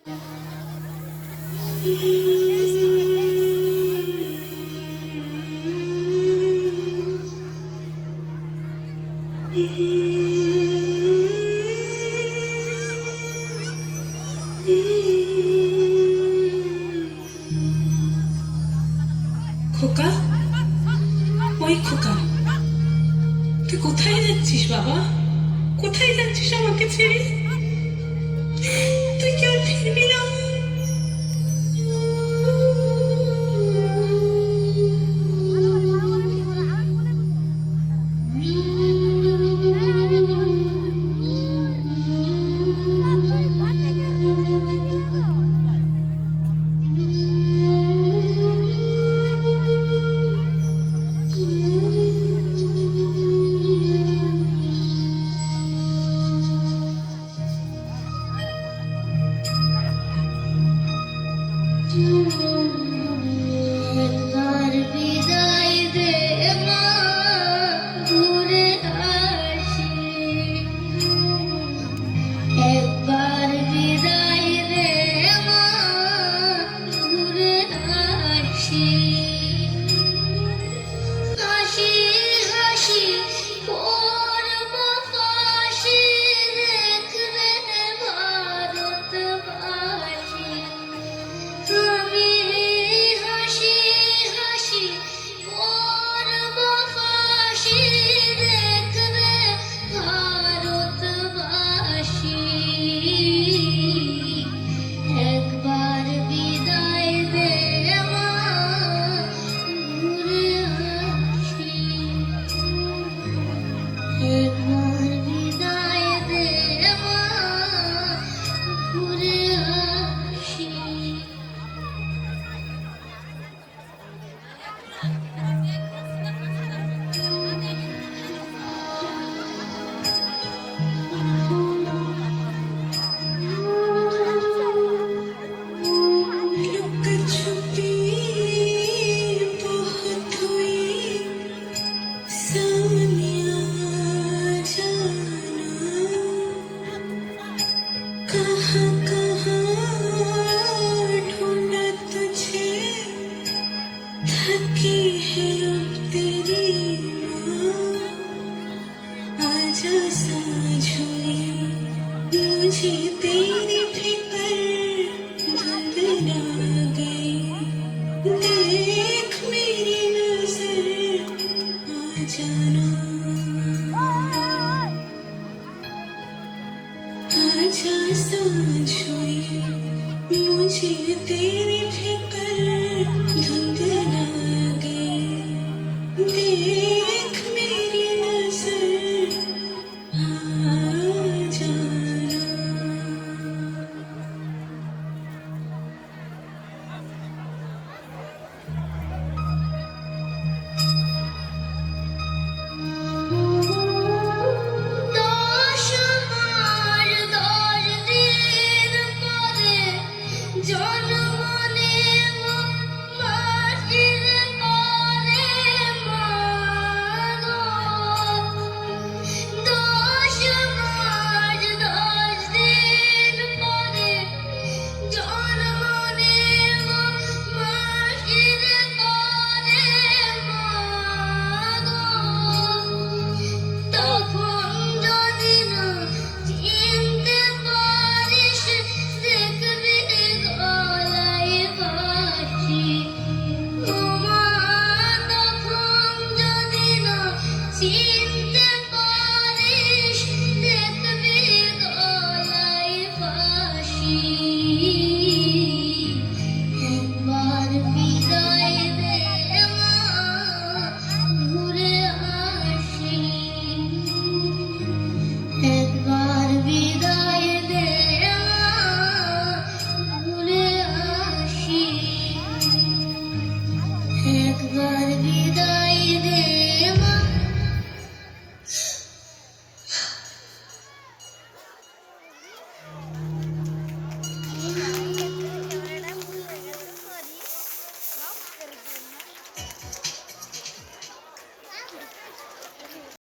খোকা, ওই খোকা, তুই কোথায় যাচ্ছিস বাবা? কোথায় যাচ্ছিস আমাকে ছেড়ে? তুই কি আর ফিরবি না? একবার বিদায় দে মা, ঘুরে আসি। একবার বিদায় দে মা, ঘুরে আসি। হাসি হাসি করব ফাঁসি, দেখবে ভারতবাসী। আমি হাসি হাসি করব ফাঁসি, দেখবে ভারতবাসী। একবার বিদায় দে মা, ঘুরে আসি। একবার বিদায় দে মা, ঘুরে আসি। लुका-छुपी बहुत हुई, सामने आ जाना। कहाँ कहाँ ढूंढा तुझे, थकी है अब तेरी माँ। आजा साँझ हुई, मुझे तेरी फिक्र बदला गई। देख मेरी नजर आ जाना। आजा साँझ हुई, मुझे तेरी फिक्र